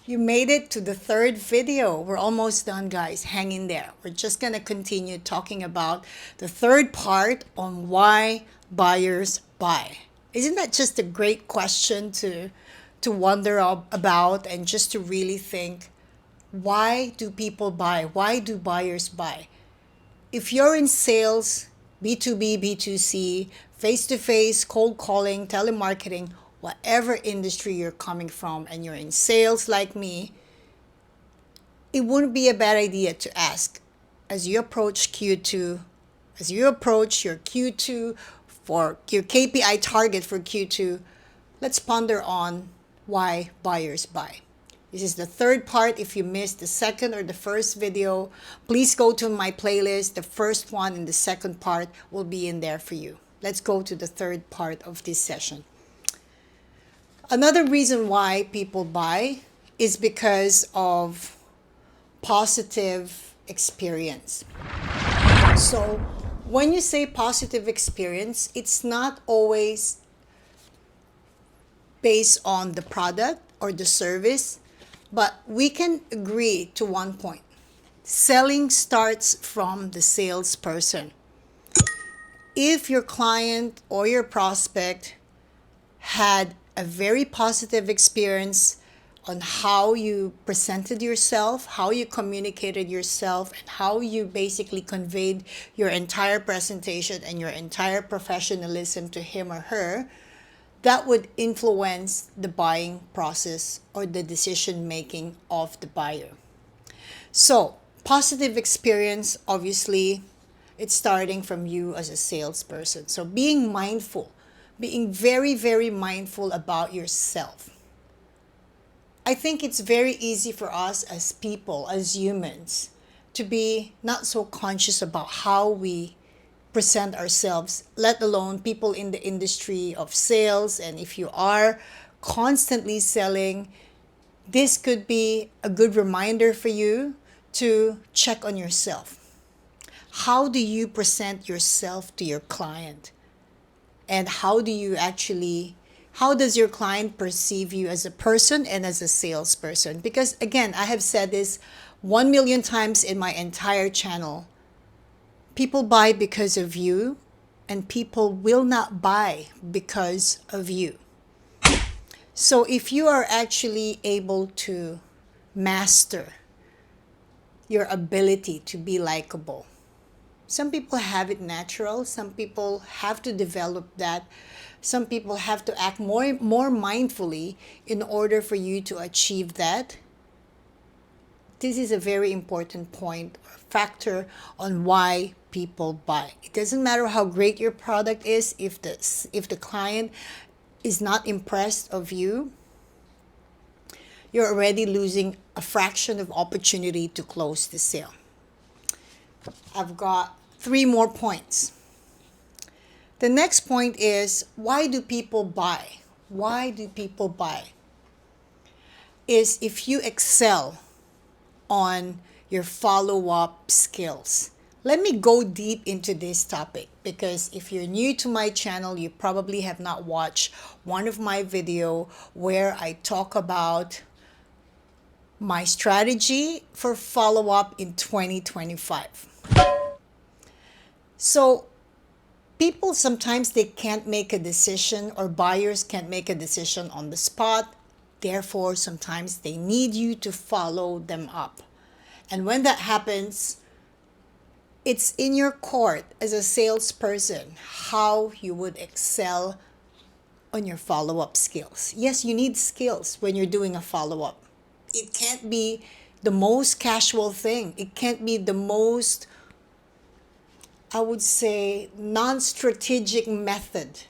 You made it to the third video. We're almost done, guys. Hang in there. We're just going to continue talking about the third part on why buyers buy. Isn't that just a great question to wonder about and just to really think, why do people buy? Why do buyers buy? If you're in sales, B2B, B2C, face-to-face, cold calling, telemarketing, whatever industry you're coming from and you're in sales like me, it wouldn't be a bad idea to ask as you approach Q2, as you approach your Q2 for your KPI target for Q2, let's ponder on why buyers buy. This is the third part. If you missed the second or the first video, please go to my playlist. The first one and the second part will be in there for you. Let's go to the third part of this session. Another reason why people buy is because of positive experience. So when you say positive experience, it's not always based on the product or the service, but we can agree to one point. Selling starts from the salesperson. If your client or your prospect had a very positive experience on how you presented yourself, how you communicated yourself, and how you basically conveyed your entire presentation and your entire professionalism to him or her, that would influence the buying process or the decision making of the buyer. So, positive experience, obviously, it's starting from you as a salesperson. So, being mindful, being very, very mindful about yourself. I think it's very easy for us as people, as humans, to be not so conscious about how we present ourselves, let alone people in the industry of sales. And if you are constantly selling, this could be a good reminder for you to check on yourself. How do you present yourself to your client? And how does your client perceive you as a person and as a salesperson? Because again, I have said this 1 million times in my entire channel. People buy because of you, and people will not buy because of you. So if you are actually able to master your ability to be likable, some people have it natural, some people have to develop that, some people have to act more mindfully in order for you to achieve that. This is a very important point, factor on why people buy. It doesn't matter how great your product is, if the client is not impressed of you, you're already losing a fraction of opportunity to close the sale. I've got 3 more points. The next point is, why do people buy? Why do people buy? Is if you excel on your follow-up skills. Let me go deep into this topic, because if you're new to my channel, you probably have not watched one of my videos where I talk about my strategy for follow-up in 2025. So people sometimes they can't make a decision, or buyers can't make a decision on the spot. Therefore, sometimes they need you to follow them up. And when that happens, it's in your court as a salesperson how you would excel on your follow-up skills. Yes, you need skills when you're doing a follow-up. It can't be the most casual thing. It can't be the most, I would say, non-strategic method.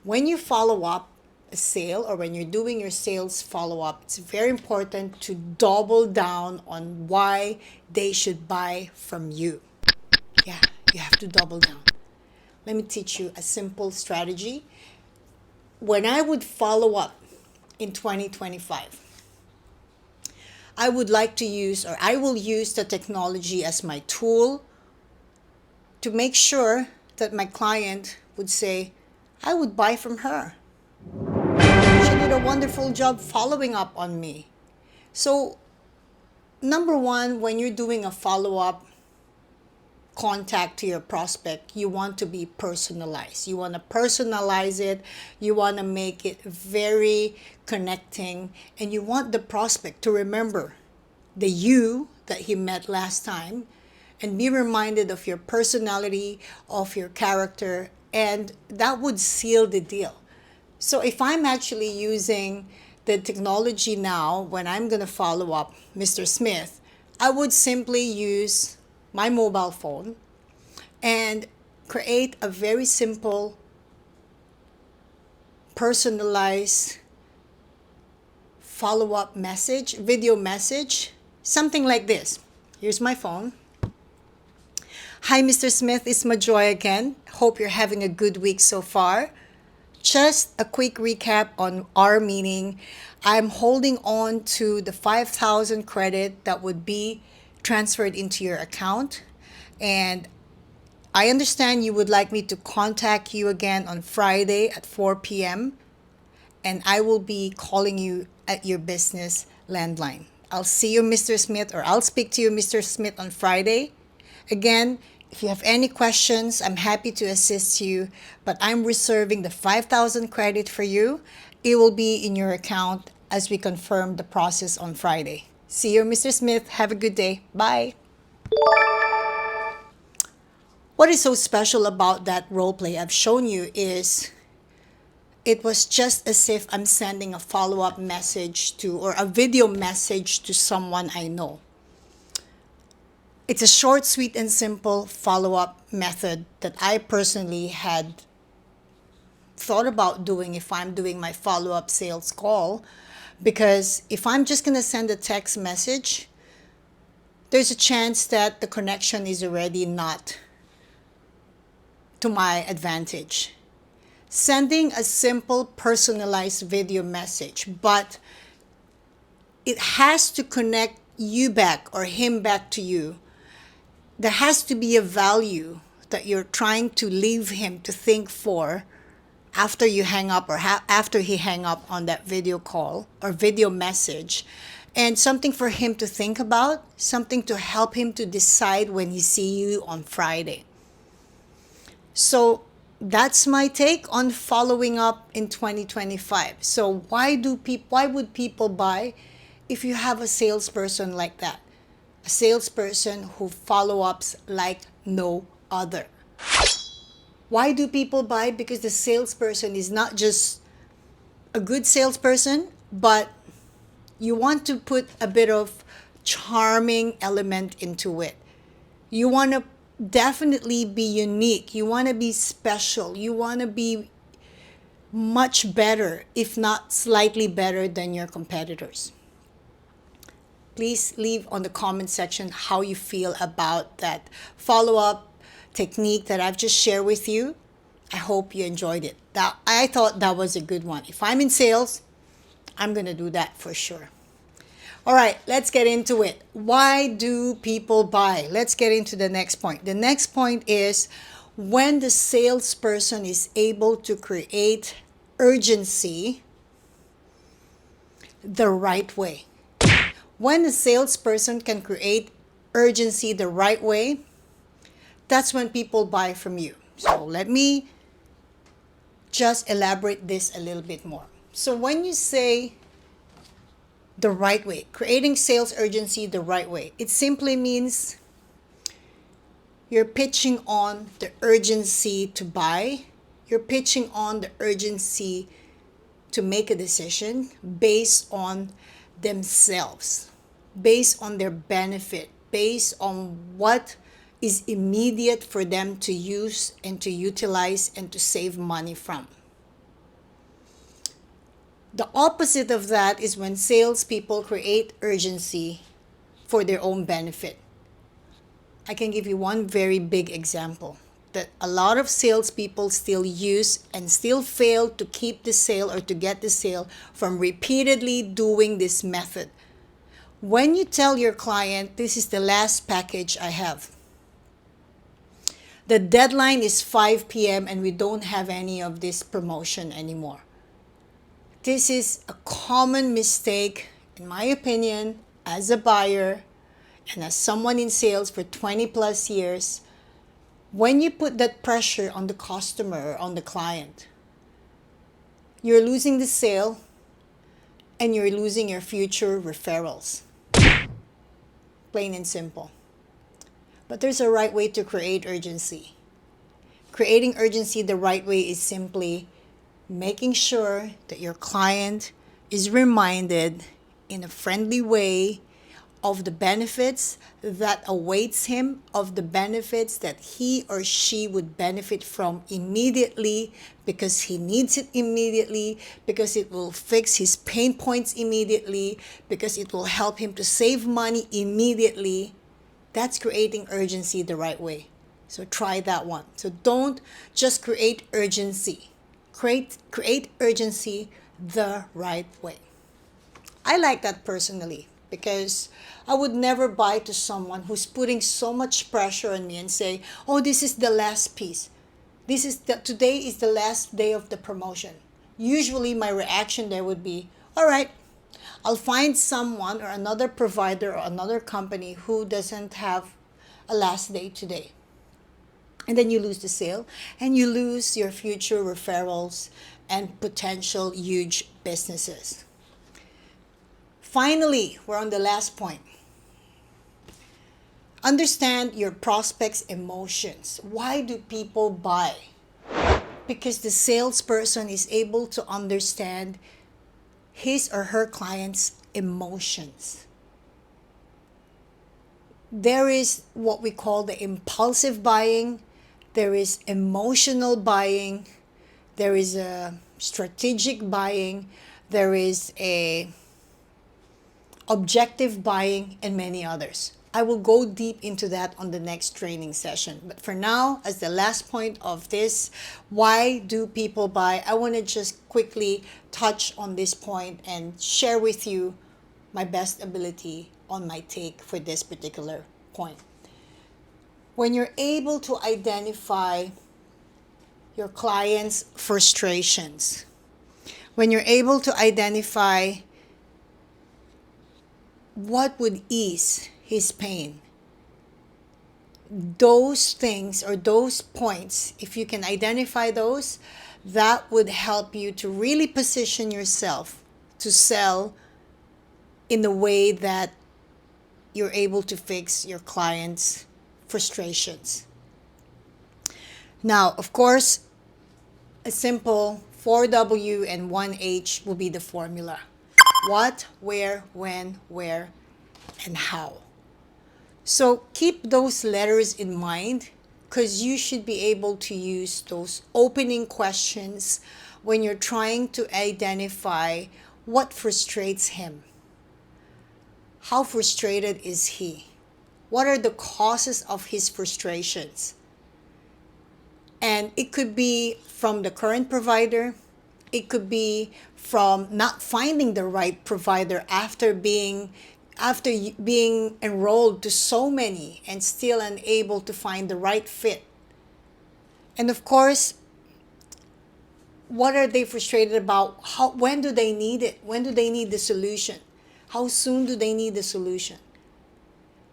When you follow up a sale, or when you're doing your sales follow-up, it's very important to double down on why they should buy from you. Yeah, you have to double down. Let me teach you a simple strategy. When I would follow up in 2025, I would like to use, or I will use the technology as my tool to make sure that my client would say, I would buy from her. She did a wonderful job following up on me. So, number one, when you're doing a follow-up contact to your prospect, you want to be personalized. You want to personalize it, you want to make it very connecting, and you want the prospect to remember the you that he met last time and be reminded of your personality, of your character, and that would seal the deal. So if I'm actually using the technology now when I'm going to follow up Mr. Smith, I would simply use my mobile phone and create a very simple, personalized follow-up message, video message, something like this. Here's my phone. Hi, Mr. Smith, it's Majoy again. Hope you're having a good week so far. Just a quick recap on our meeting. I'm holding on to the 5,000 credit that would be transferred into your account. And I understand you would like me to contact you again on Friday at 4 p.m. and I will be calling you at your business landline. I'll see you, Mr. Smith, or I'll speak to you, Mr. Smith, on Friday. Again, if you have any questions, I'm happy to assist you, but I'm reserving the 5,000 credit for you. It will be in your account as we confirm the process on Friday. See you, Mr. Smith. Have a good day. Bye. What is so special about that role play I've shown you is it was just as if I'm sending a follow-up message to, or a video message to someone I know. It's a short, sweet, and simple follow-up method that I personally had thought about doing if I'm doing my follow-up sales call. Because if I'm just going to send a text message, there's a chance that the connection is already not to my advantage. Sending a simple, personalized video message, but it has to connect you back or him back to you. There has to be a value that you're trying to leave him to think for after you hang up or after he hang up on that video call or video message, and something for him to think about, something to help him to decide when he see you on Friday. So that's my take on following up in 2025. So why would people buy if you have a salesperson like that? A salesperson who follow-ups like no other. Why do people buy? Because the salesperson is not just a good salesperson, but you want to put a bit of charming element into it. You want to definitely be unique. You want to be special. You want to be much better, if not slightly better than your competitors. Please leave on the comment section how you feel about that follow-up technique that I've just shared with you. I hope you enjoyed it. I thought that was a good one. If I'm in sales, I'm going to do that for sure. All right, let's get into it. Why do people buy? Let's get into the next point. The next point is when the salesperson is able to create urgency the right way. When a salesperson can create urgency the right way, that's when people buy from you. So let me just elaborate this a little bit more. So when you say the right way, creating sales urgency the right way, it simply means you're pitching on the urgency to buy. You're pitching on the urgency to make a decision based on themselves, based on their benefit, based on what is immediate for them to use and to utilize and to save money from. The opposite of that is when salespeople create urgency for their own benefit. I can give you one very big example that a lot of salespeople still use and still fail to keep the sale or to get the sale from repeatedly doing this method. When you tell your client, this is the last package I have, the deadline is 5 p.m. and we don't have any of this promotion anymore. This is a common mistake in my opinion, as a buyer and as someone in sales for 20 plus years, when you put that pressure on the customer or on the client, you're losing the sale and you're losing your future referrals. Plain and simple. But there's a right way to create urgency. Creating urgency the right way is simply making sure that your client is reminded in a friendly way of the benefits that awaits him, of the benefits that he or she would benefit from immediately because he needs it immediately, because it will fix his pain points immediately, because it will help him to save money immediately. That's creating urgency the right way. So try that one. So don't just create urgency. Create urgency the right way. I like that personally because I would never buy to someone who's putting so much pressure on me and say, "Oh, this is the last piece. Today is the last day of the promotion." Usually my reaction there would be, "All right, I'll find someone or another provider or another company who doesn't have a last day today." And then you lose the sale and you lose your future referrals and potential huge businesses. Finally, we're on the last point. Understand your prospects' emotions. Why do people buy? Because the salesperson is able to understand his or her client's emotions. There is what we call the impulsive buying, there is emotional buying, there is a strategic buying, there is a objective buying, and many others. I will go deep into that on the next training session. But for now, as the last point of this, why do people buy? I want to just quickly touch on this point and share with you my best ability on my take for this particular point. When you're able to identify your client's frustrations, when you're able to identify what would ease his pain, those things or those points, if you can identify those, that would help you to really position yourself to sell in the way that you're able to fix your client's frustrations. Now, of course, a simple 4W and 1H will be the formula. What, where, when, where, and how. So keep those letters in mind because you should be able to use those opening questions when you're trying to identify what frustrates him. How frustrated is he? What are the causes of his frustrations? And it could be from the current provider. It could be from not finding the right provider after being enrolled to so many and still unable to find the right fit. And of course, what are they frustrated about? When do they need it? When do they need the solution? How soon do they need the solution?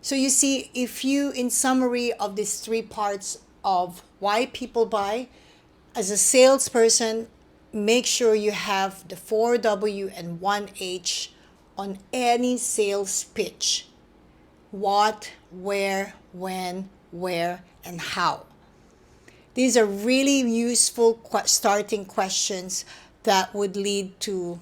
So you see, if you, in summary of these three parts of why people buy, as a salesperson, make sure you have the 4W and 1H on any sales pitch. What, where, when, where, and how. These are really useful starting questions that would lead to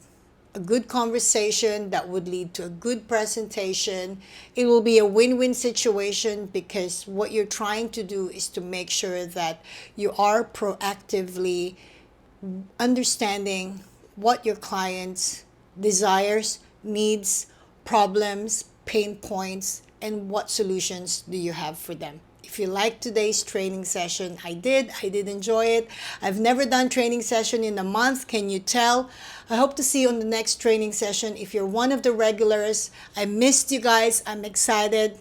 a good conversation, that would lead to a good presentation. It will be a win-win situation because what you're trying to do is to make sure that you are proactively understanding what your client's desires, needs, problems, pain points, and what solutions do you have for them. If you like today's training session, I did enjoy it. I've never done training session in a month, can you tell? I hope to see you on the next training session. If you're one of the regulars, I missed you guys. I'm excited.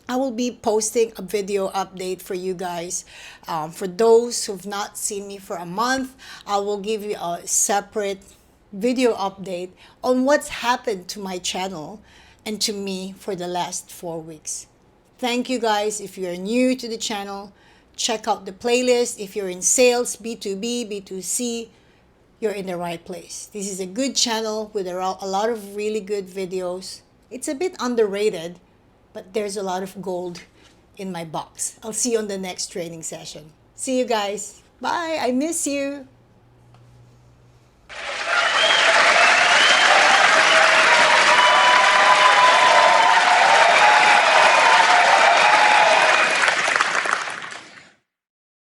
I will be posting a video update for you guys. For those who've not seen me for a month, I will give you a separate video update on what's happened to my channel and to me for the last 4 weeks. Thank you guys. If you're new to the channel, check out the playlist. If you're in sales, B2B, B2C, you're in the right place. This is a good channel with a lot of really good videos. It's a bit underrated, but there's a lot of gold in my box. I'll see you on the next training session. See you guys. Bye. I miss you.